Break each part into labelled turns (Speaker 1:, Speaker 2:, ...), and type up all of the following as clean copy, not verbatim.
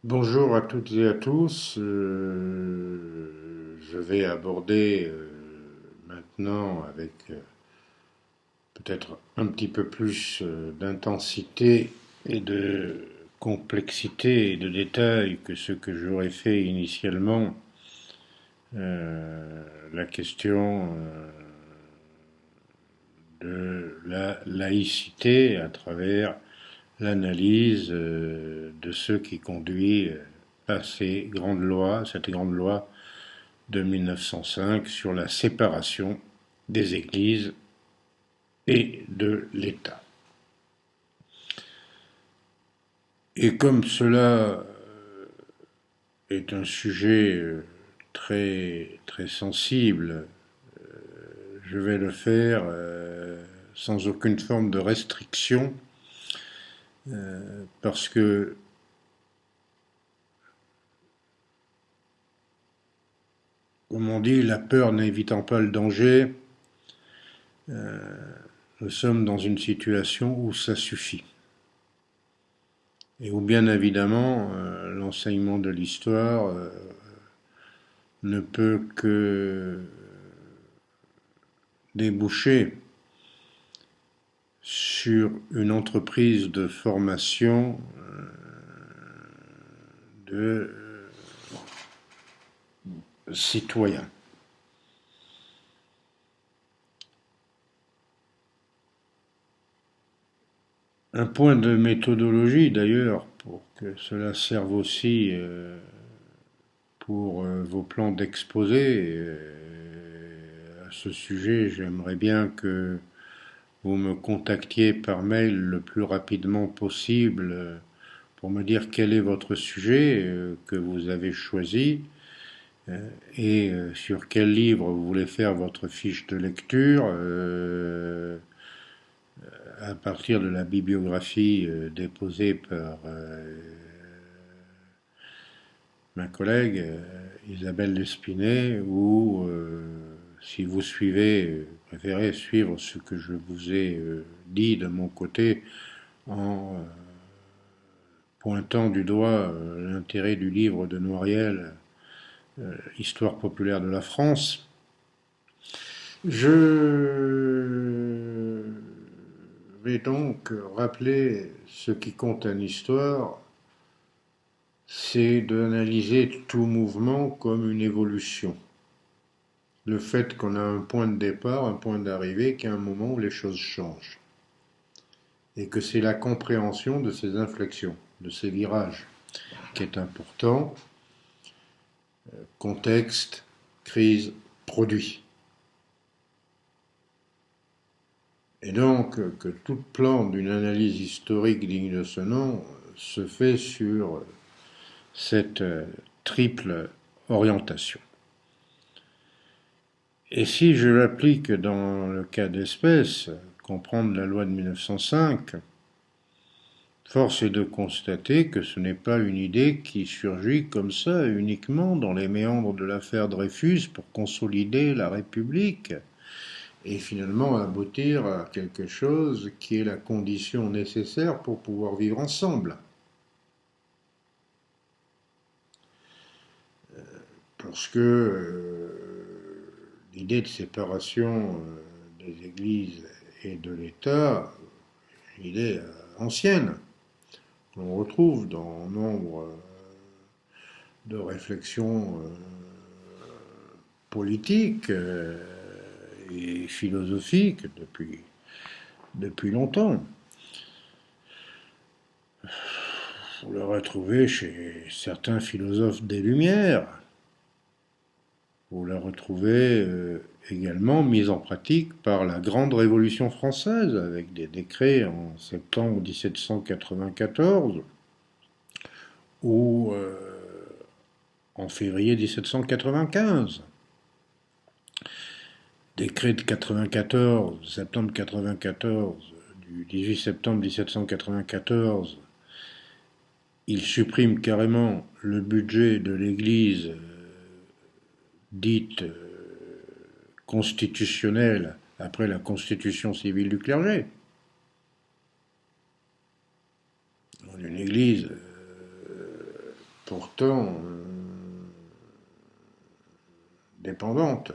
Speaker 1: Bonjour à toutes et à tous. Je vais aborder maintenant avec peut-être un petit peu plus d'intensité et de complexité et de détails que ce que j'aurais fait initialement la question de la laïcité à travers l'analyse de ce qui conduit à cette grande loi de 1905 sur la séparation des églises et de l'État. Et comme cela est un sujet très, très sensible, je vais le faire sans aucune forme de restriction, parce que, comme on dit, la peur n'évitant pas le danger, nous sommes dans une situation où ça suffit. Et où bien évidemment l'enseignement de l'histoire ne peut que déboucher sur une entreprise de formation de citoyens. Un point de méthodologie d'ailleurs, pour que cela serve aussi pour vos plans d'exposé. À ce sujet, j'aimerais bien que vous me contactiez par mail le plus rapidement possible pour me dire quel est votre sujet que vous avez choisi et sur quel livre vous voulez faire votre fiche de lecture à partir de la bibliographie déposée par ma collègue Isabelle Lespinet, ou si vous préférez suivre ce que je vous ai dit de mon côté en pointant du doigt l'intérêt du livre de Noiriel, Histoire populaire de la France. Je vais donc rappeler ce qui compte en histoire, c'est d'analyser tout mouvement comme une évolution. Le fait qu'on a un point de départ, un point d'arrivée, qu'il y a un moment où les choses changent. Et que c'est la compréhension de ces inflexions, de ces virages, qui est important. Contexte, crise, produit. Et donc que toute plan d'une analyse historique digne de ce nom se fait sur cette triple orientation. Et si je l'applique dans le cas d'espèce, comprendre la loi de 1905, force est de constater que ce n'est pas une idée qui surgit comme ça uniquement dans les méandres de l'affaire Dreyfus pour consolider la République et finalement aboutir à quelque chose qui est la condition nécessaire pour pouvoir vivre ensemble. Parce que l'idée de séparation des églises et de l'État, une idée ancienne, qu'on retrouve dans nombre de réflexions politiques et philosophiques depuis longtemps. Vous le retrouvez chez certains philosophes des Lumières. Vous la retrouvez également mise en pratique par la Grande Révolution française, avec des décrets en septembre 1794 ou en février 1795. Décret de 94, septembre 94, du 18 septembre 1794, il supprime carrément le budget de l'Église dite constitutionnelle après la constitution civile du clergé. Une Église pourtant dépendante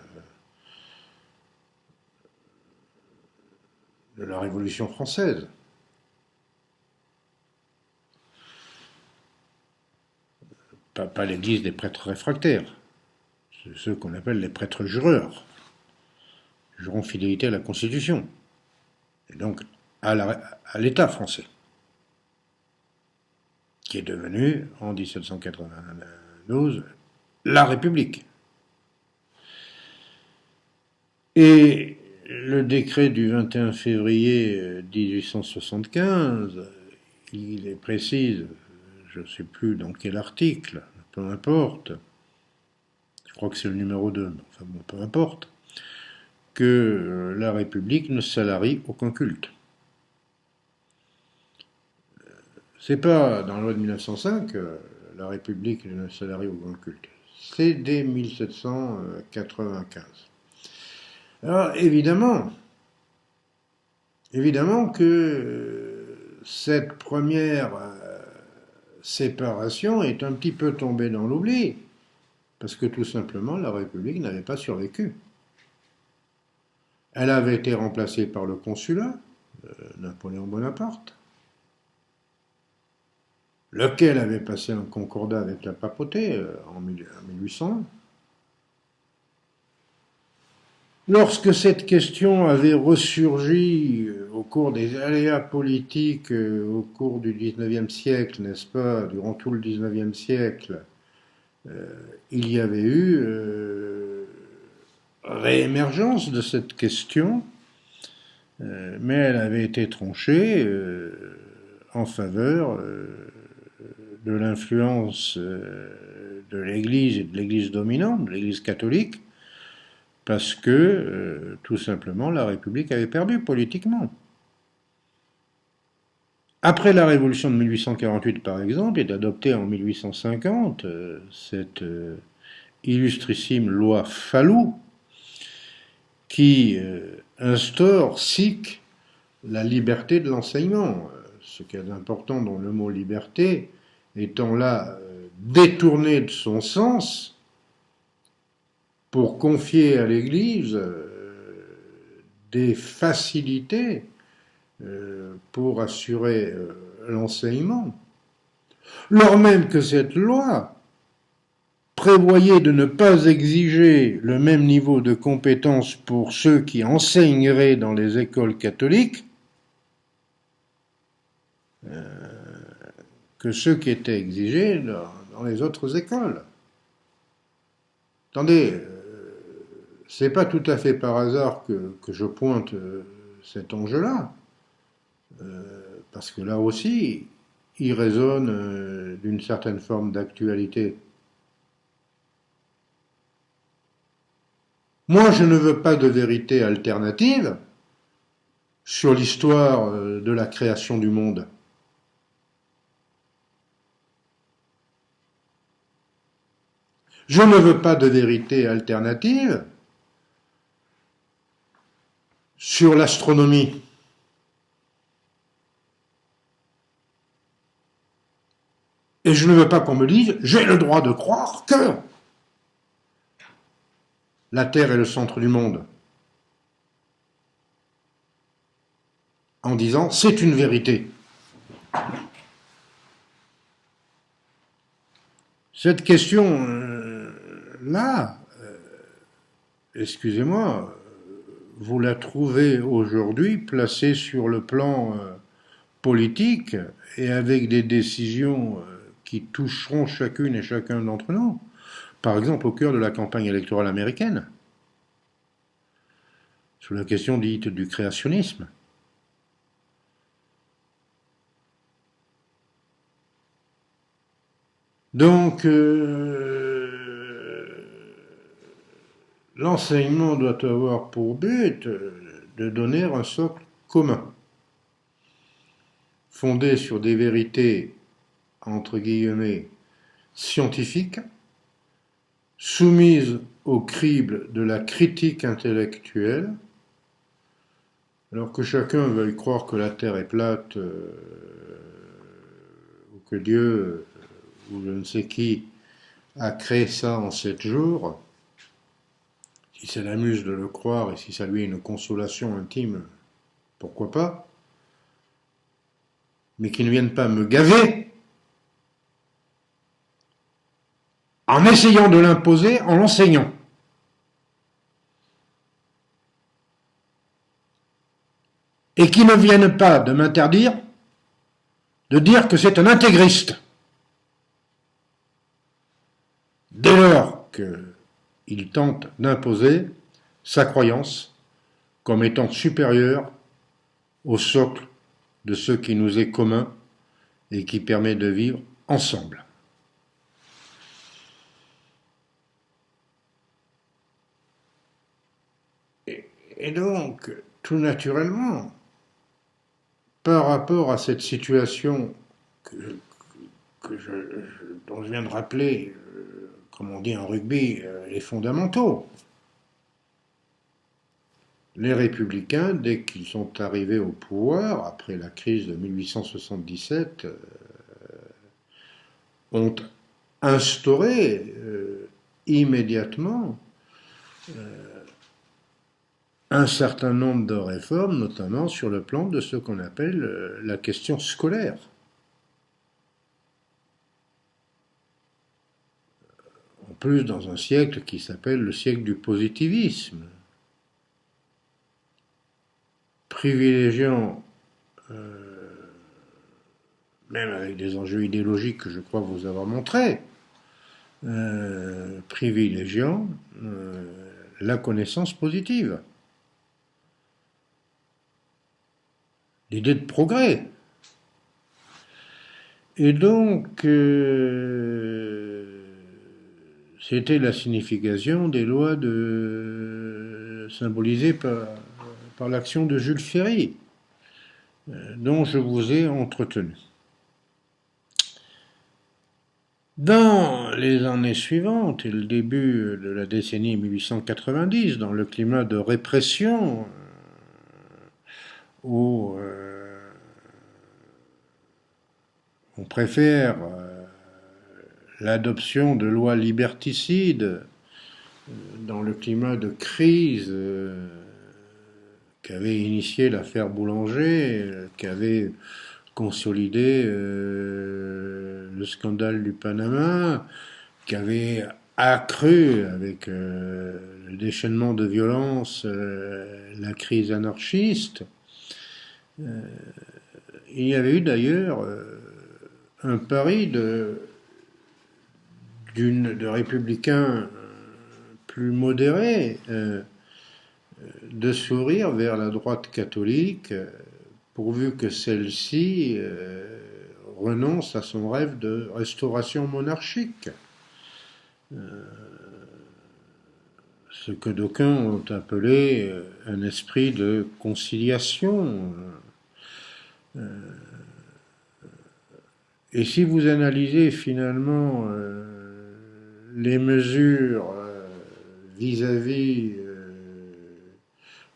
Speaker 1: de la Révolution française. Pas l'Église des prêtres réfractaires, c'est ceux qu'on appelle les prêtres jureurs, jurons fidélité à la Constitution, et donc à l'État français, qui est devenu, en 1792, la République. Et le décret du 21 février 1875, il précise, je ne sais plus dans quel article, peu importe, je crois que c'est le numéro 2, mais enfin bon, peu importe, que la République ne salarie aucun culte. C'est pas dans la loi de 1905 la République ne salarie aucun culte. C'est dès 1795. Alors évidemment que cette première séparation est un petit peu tombée dans l'oubli, parce que tout simplement la République n'avait pas survécu. Elle avait été remplacée par le consulat, Napoléon Bonaparte, lequel avait passé un concordat avec la papauté en 1801. Lorsque cette question avait ressurgi au cours des aléas politiques au cours du XIXe siècle, n'est-ce pas, durant tout le XIXe siècle, il y avait eu réémergence de cette question, mais elle avait été tranchée en faveur de l'influence de l'Église et de l'Église dominante, de l'Église catholique, parce que, tout simplement, la République avait perdu politiquement. Après la Révolution de 1848, par exemple, est adoptée en 1850 cette illustrissime loi Fallou, qui SIC la liberté de l'enseignement. Ce qui est important dans le mot liberté, étant là détourné de son sens, pour confier à l'Église des facilités pour assurer l'enseignement. Lors même que cette loi prévoyait de ne pas exiger le même niveau de compétence pour ceux qui enseigneraient dans les écoles catholiques que ceux qui étaient exigés dans les autres écoles. Attendez, c'est pas tout à fait par hasard que je pointe cet enjeu-là, parce que là aussi, il résonne d'une certaine forme d'actualité. Moi, je ne veux pas de vérité alternative sur l'histoire de la création du monde. Je ne veux pas de vérité alternative sur l'astronomie. Et je ne veux pas qu'on me dise j'ai le droit de croire que la Terre est le centre du monde. En disant c'est une vérité. Cette question-là, excusez-moi, vous la trouvez aujourd'hui placée sur le plan politique et avec des décisions qui toucheront chacune et chacun d'entre nous. Par exemple, au cœur de la campagne électorale américaine, sur la question dite du créationnisme. Donc, l'enseignement doit avoir pour but de donner un socle commun, fondé sur des vérités, entre guillemets, scientifiques, soumises au crible de la critique intellectuelle, alors que chacun veuille croire que la Terre est plate, ou que Dieu, ou je ne sais qui a créé ça en 7 jours, si ça l'amuse de le croire et si ça lui est une consolation intime, pourquoi pas, mais qu'il ne vienne pas me gaver en essayant de l'imposer en l'enseignant. Et qu'il ne vienne pas de m'interdire de dire que c'est un intégriste. Dès lors qu'il tente d'imposer sa croyance comme étant supérieure au socle de ce qui nous est commun et qui permet de vivre ensemble. Et donc, tout naturellement, par rapport à cette situation dont je viens de rappeler, comme on dit en rugby, les fondamentaux, les républicains, dès qu'ils sont arrivés au pouvoir, après la crise de 1877, ont instauré immédiatement un certain nombre de réformes, notamment sur le plan de ce qu'on appelle la question scolaire. En plus, dans un siècle qui s'appelle le siècle du positivisme, privilégiant, même avec des enjeux idéologiques que je crois vous avoir montrés, privilégiant la connaissance positive, l'idée de progrès. Et donc, c'était la signification des lois symbolisées par l'action de Jules Ferry, dont je vous ai entretenu. Dans les années suivantes et le début de la décennie 1890, dans le climat de répression où on préfère l'adoption de lois liberticides, dans le climat de crise qu'avait initié l'affaire Boulanger, qu'avait consolidé le scandale du Panama, qu'avait accru avec le déchaînement de violence la crise anarchiste. Il y avait eu d'ailleurs un pari de républicains plus modérés de s'ouvrir vers la droite catholique pourvu que celle-ci renonce à son rêve de restauration monarchique. Ce que d'aucuns ont appelé un esprit de conciliation. Et si vous analysez finalement les mesures vis-à-vis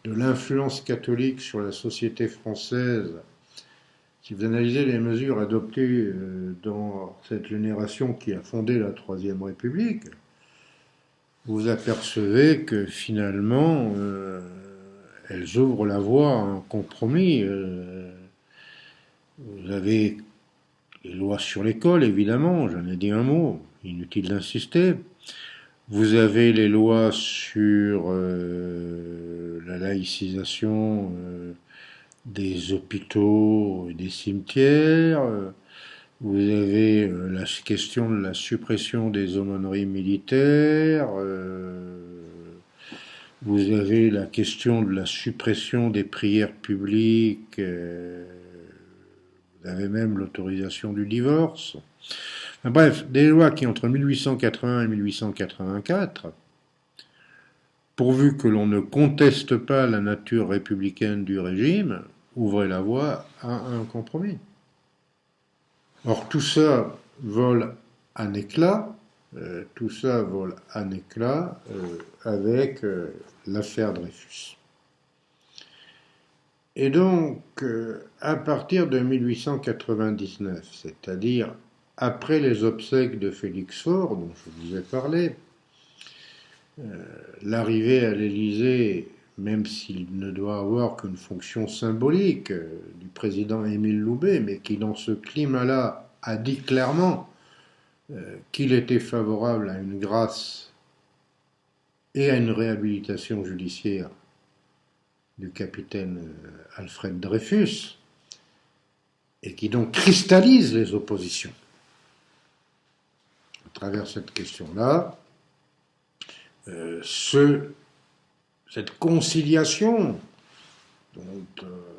Speaker 1: de l'influence catholique sur la société française, si vous analysez les mesures adoptées dans cette génération qui a fondé la Troisième République, vous apercevez que finalement, elles ouvrent la voie à un compromis. Vous avez les lois sur l'école, évidemment, j'en ai dit un mot, inutile d'insister. Vous avez les lois sur la laïcisation des hôpitaux et des cimetières. Vous avez la question de la suppression des aumôneries militaires. Vous avez la question de la suppression des prières publiques. Vous avez même l'autorisation du divorce. Enfin, bref, des lois qui, entre 1880 et 1884, pourvu que l'on ne conteste pas la nature républicaine du régime, ouvraient la voie à un compromis. Or, tout ça vole en éclat, avec l'affaire Dreyfus. Et donc, à partir de 1899, c'est-à-dire après les obsèques de Félix Faure, dont je vous ai parlé, l'arrivée à l'Élysée, même s'il ne doit avoir qu'une fonction symbolique du président Émile Loubet, mais qui dans ce climat-là a dit clairement qu'il était favorable à une grâce et à une réhabilitation judiciaire du capitaine Alfred Dreyfus, et qui donc cristallise les oppositions. À travers cette question-là, cette conciliation dont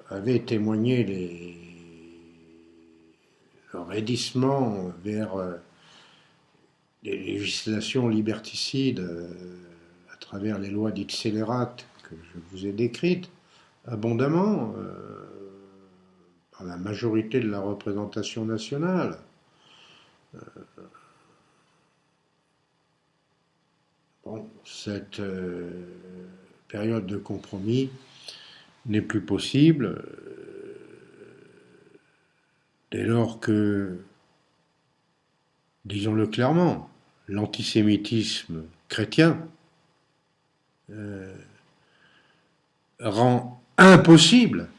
Speaker 1: avaient témoigné le raidissement vers les législations liberticides à travers les lois dites scélérates que je vous ai décrites abondamment par la majorité de la représentation nationale. Bon, cette période de compromis n'est plus possible dès lors que, disons-le clairement, l'antisémitisme chrétien rend impossible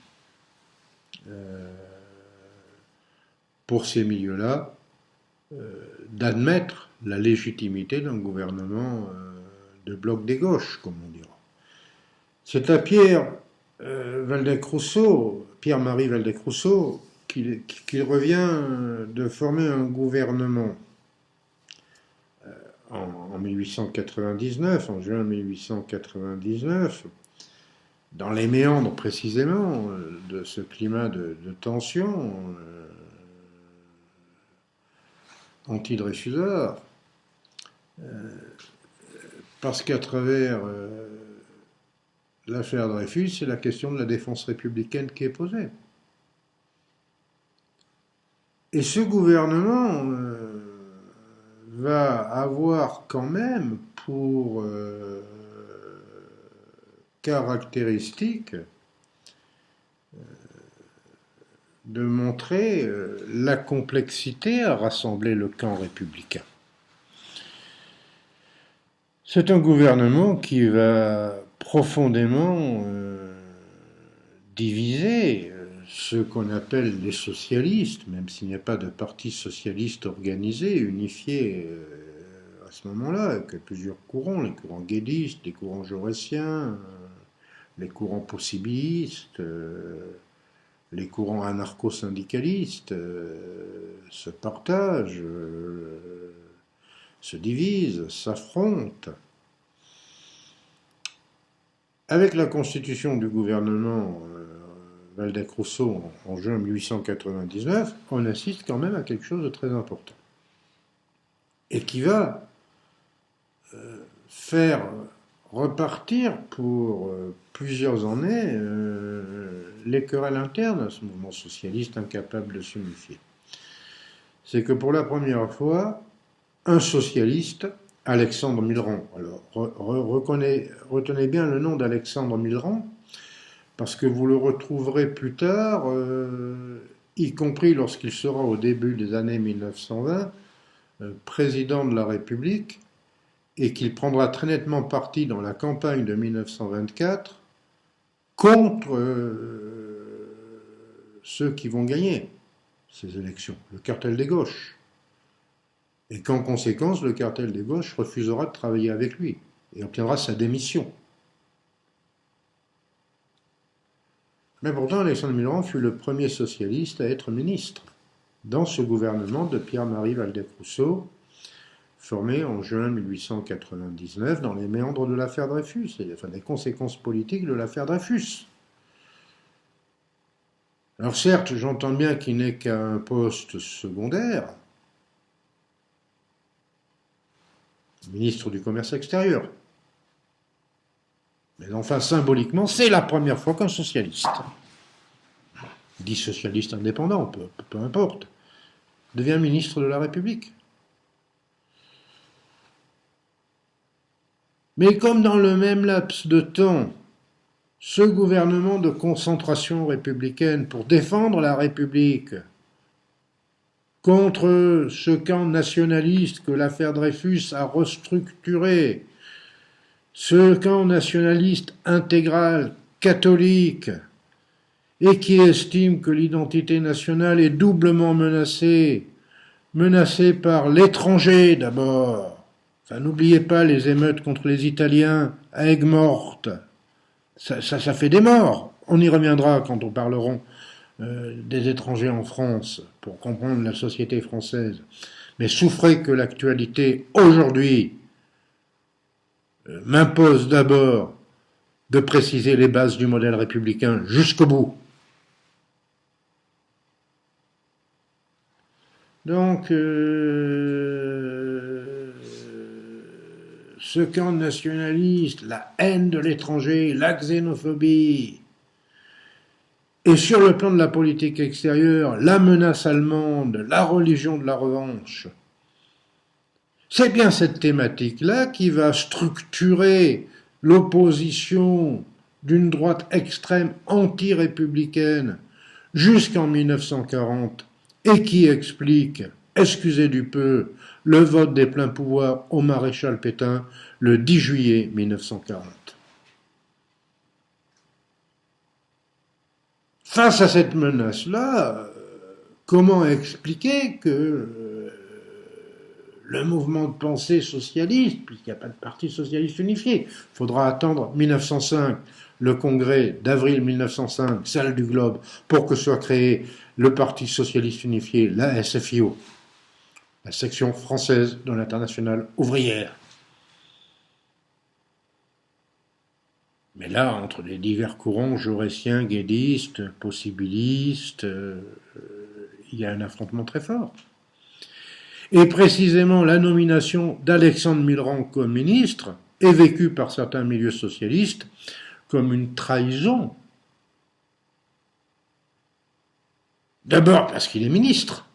Speaker 1: pour ces milieux-là d'admettre la légitimité d'un gouvernement de bloc des gauches, comme on dira. C'est à Pierre-Marie Waldeck-Rousseau, qu'il revient de former un gouvernement en 1899, en juin 1899, dans les méandres précisément de ce climat de tension anti-Dreyfusard, parce qu'à travers l'affaire Dreyfus, c'est la question de la défense républicaine qui est posée. Et ce gouvernement va avoir quand même pour caractéristique de montrer la complexité à rassembler le camp républicain. C'est un gouvernement qui va profondément diviser ceux qu'on appelle les socialistes, même s'il n'y a pas de parti socialiste organisé, unifié à ce moment-là, avec plusieurs courants, les courants guédistes, les courants jaurétiens, les courants possibilistes, les courants anarcho-syndicalistes se partagent, se divisent, s'affrontent. Avec la constitution du gouvernement Waldeck-Rousseau en juin 1899, on assiste quand même à quelque chose de très important. Et qui va faire repartir pour plusieurs années les querelles internes à ce mouvement socialiste incapable de s'unifier. C'est que pour la première fois, un socialiste, Alexandre Millerand, alors retenez bien le nom d'Alexandre Millerand, parce que vous le retrouverez plus tard, y compris lorsqu'il sera au début des années 1920, président de la République, et qu'il prendra très nettement parti dans la campagne de 1924 contre ceux qui vont gagner ces élections, le cartel des gauches. Et qu'en conséquence, le cartel des gauches refusera de travailler avec lui et obtiendra sa démission. Mais pourtant, Alexandre Millerand fut le premier socialiste à être ministre dans ce gouvernement de Pierre-Marie Waldeck-Rousseau, formé en juin 1899 dans les méandres de l'affaire Dreyfus, enfin des conséquences politiques de l'affaire Dreyfus. Alors certes, j'entends bien qu'il n'est qu'à un poste secondaire, ministre du Commerce extérieur. Mais enfin, symboliquement, c'est la première fois qu'un socialiste, dit socialiste indépendant, peu importe, devient ministre de la République. Mais comme dans le même laps de temps, ce gouvernement de concentration républicaine pour défendre la République contre ce camp nationaliste que l'affaire Dreyfus a restructuré, ce camp nationaliste intégral, catholique, et qui estime que l'identité nationale est doublement menacée, menacée par l'étranger d'abord. Enfin, n'oubliez pas les émeutes contre les Italiens à Aigues-Mortes. Ça fait des morts. On y reviendra quand on parlera des étrangers en France pour comprendre la société française. Mais souffrez que l'actualité aujourd'hui m'impose d'abord de préciser les bases du modèle républicain jusqu'au bout. Donc, ce camp nationaliste, la haine de l'étranger, la xénophobie, et sur le plan de la politique extérieure, la menace allemande, la religion de la revanche, c'est bien cette thématique-là qui va structurer l'opposition d'une droite extrême anti-républicaine jusqu'en 1940 et qui explique, excusez du peu, le vote des pleins pouvoirs au maréchal Pétain le 10 juillet 1940. Face à cette menace-là, comment expliquer que le mouvement de pensée socialiste, puisqu'il n'y a pas de parti socialiste unifié, il faudra attendre 1905, le congrès d'avril 1905, salle du Globe, pour que soit créé le parti socialiste unifié, la SFIO, la section française de l'Internationale ouvrière. Mais là, entre les divers courants jaurétiens, guédistes, possibilistes, il y a un affrontement très fort. Et précisément, la nomination d'Alexandre Millerand comme ministre est vécue par certains milieux socialistes comme une trahison. D'abord parce qu'il est ministre,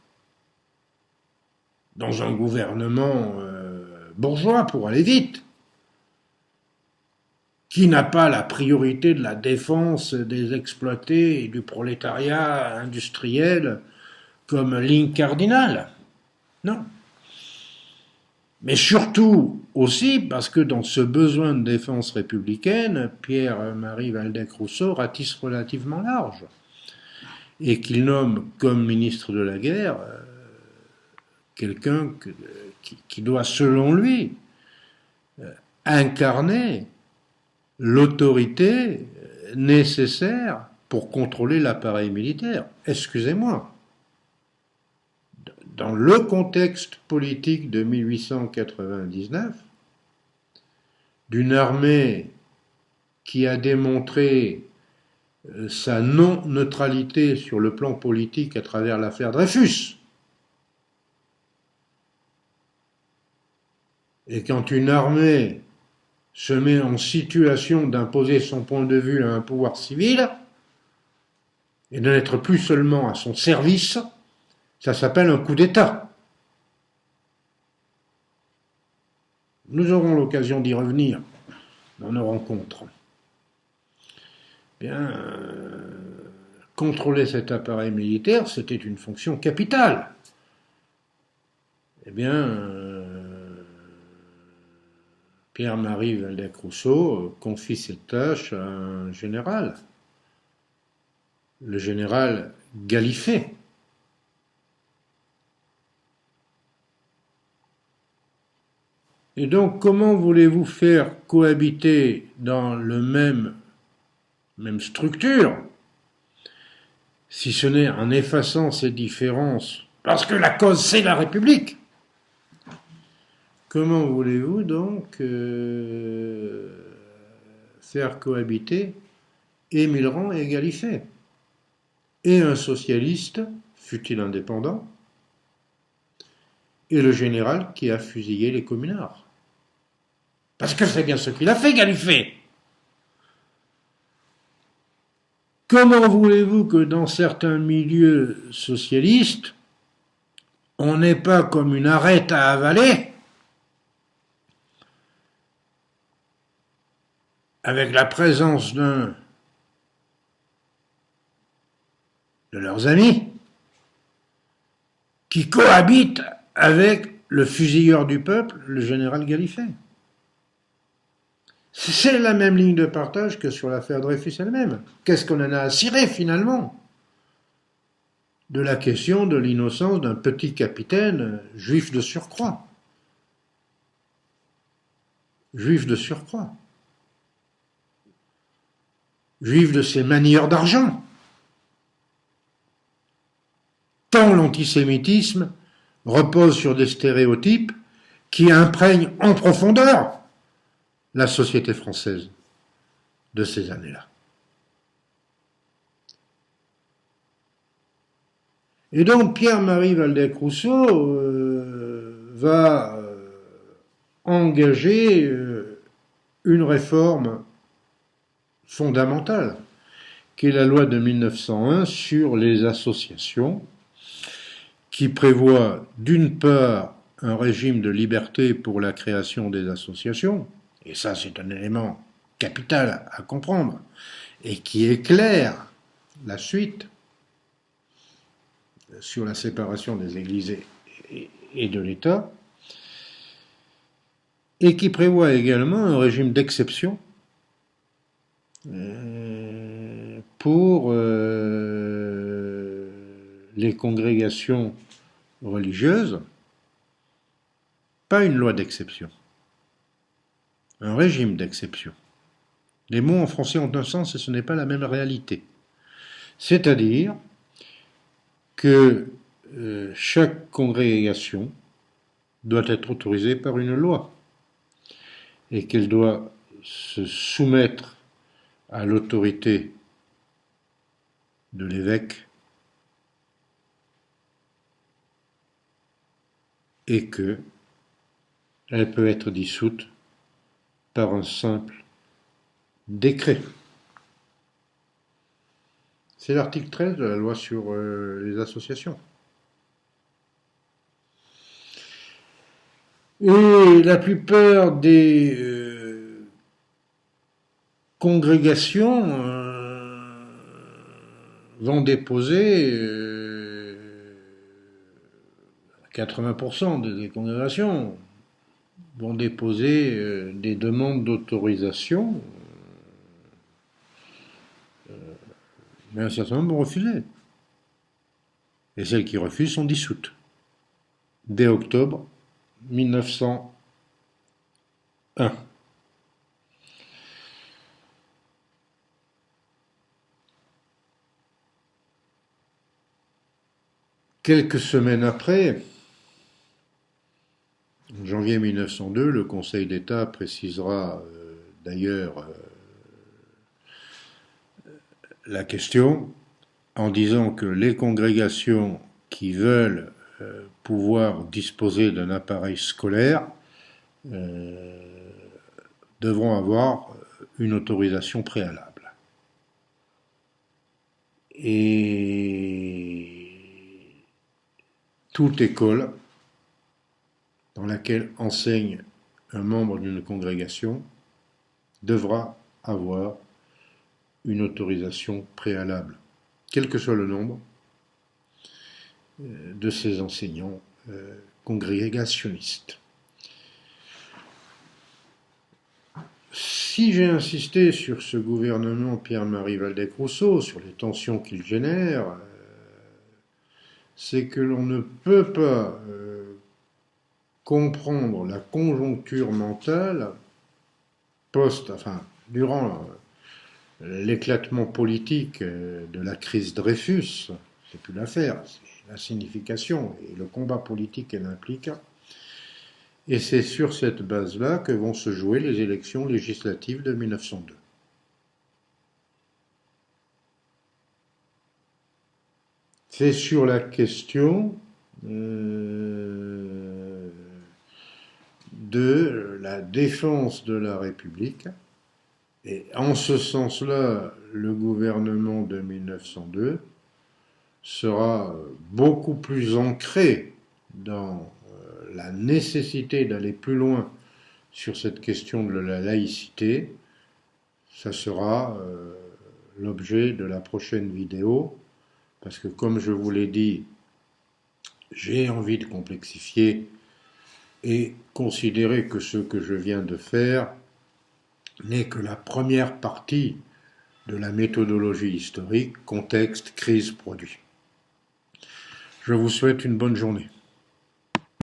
Speaker 1: dans un gouvernement bourgeois, pour aller vite, qui n'a pas la priorité de la défense des exploités et du prolétariat industriel comme ligne cardinale. Non. Mais surtout aussi parce que dans ce besoin de défense républicaine, Pierre-Marie Waldeck-Rousseau ratisse relativement large et qu'il nomme comme ministre de la guerre quelqu'un qui doit, selon lui, incarner l'autorité nécessaire pour contrôler l'appareil militaire. Excusez-moi. Dans le contexte politique de 1899, d'une armée qui a démontré sa non-neutralité sur le plan politique à travers l'affaire Dreyfus, et quand une armée se met en situation d'imposer son point de vue à un pouvoir civil, et de n'être plus seulement à son service, ça s'appelle un coup d'État. Nous aurons l'occasion d'y revenir dans nos rencontres. Bien, contrôler cet appareil militaire, c'était une fonction capitale. Eh bien, Pierre-Marie Waldeck-Rousseau confie cette tâche à un général, le général Gallifet. Et donc, comment voulez-vous faire cohabiter dans le même structure, si ce n'est en effaçant ces différences, parce que la cause c'est la République? Comment voulez-vous donc faire cohabiter et Millerand et Gallifet, et un socialiste, fût-il indépendant, et le général qui a fusillé les communards? Parce que c'est bien ce qu'il a fait, Gallifet. Comment voulez-vous que dans certains milieux socialistes, on n'ait pas comme une arête à avaler avec la présence d'un de leurs amis, qui cohabite avec le fusilleur du peuple, le général Gallifet. C'est la même ligne de partage que sur l'affaire Dreyfus elle-même. Qu'est-ce qu'on en a à cirer finalement de la question de l'innocence d'un petit capitaine juif de surcroît? Juif de surcroît. Juif de ses manières d'argent. Tant l'antisémitisme repose sur des stéréotypes qui imprègnent en profondeur la société française de ces années-là. Et donc Pierre-Marie Waldeck-Rousseau va engager une réforme fondamentale, qui est la loi de 1901 sur les associations, qui prévoit d'une part un régime de liberté pour la création des associations, et ça c'est un élément capital à comprendre, et qui éclaire la suite sur la séparation des églises et de l'État, et qui prévoit également un régime d'exception pour les congrégations religieuses, pas une loi d'exception, un régime d'exception. Les mots en français ont un sens et ce n'est pas la même réalité. C'est-à-dire que chaque congrégation doit être autorisée par une loi et qu'elle doit se soumettre à l'autorité de l'évêque et que elle peut être dissoute par un simple décret. C'est l'article 13 de la loi sur les associations. Et la plupart des congrégations vont déposer 80% des congrégations vont déposer des demandes d'autorisation, mais un certain nombre vont refuser. Et celles qui refusent sont dissoutes. Dès octobre 1901. Quelques semaines après, en janvier 1902, le Conseil d'État précisera d'ailleurs la question en disant que les congrégations qui veulent pouvoir disposer d'un appareil scolaire devront avoir une autorisation préalable. Et toute école dans laquelle enseigne un membre d'une congrégation devra avoir une autorisation préalable, quel que soit le nombre de ces enseignants congrégationnistes. Si j'ai insisté sur ce gouvernement Pierre-Marie Waldeck-Rousseau, sur les tensions qu'il génère, c'est que l'on ne peut pas comprendre la conjoncture mentale durant l'éclatement politique de la crise Dreyfus, c'est plus l'affaire, c'est la signification et le combat politique qu'elle implique. Et c'est sur cette base-là que vont se jouer les élections législatives de 1902. C'est sur la question de la défense de la République. Et en ce sens-là, le gouvernement de 1902 sera beaucoup plus ancré dans la nécessité d'aller plus loin sur cette question de la laïcité. Ça sera l'objet de la prochaine vidéo, parce que comme je vous l'ai dit, j'ai envie de complexifier et considérer que ce que je viens de faire n'est que la première partie de la méthodologie historique, contexte, crise, produit. Je vous souhaite une bonne journée.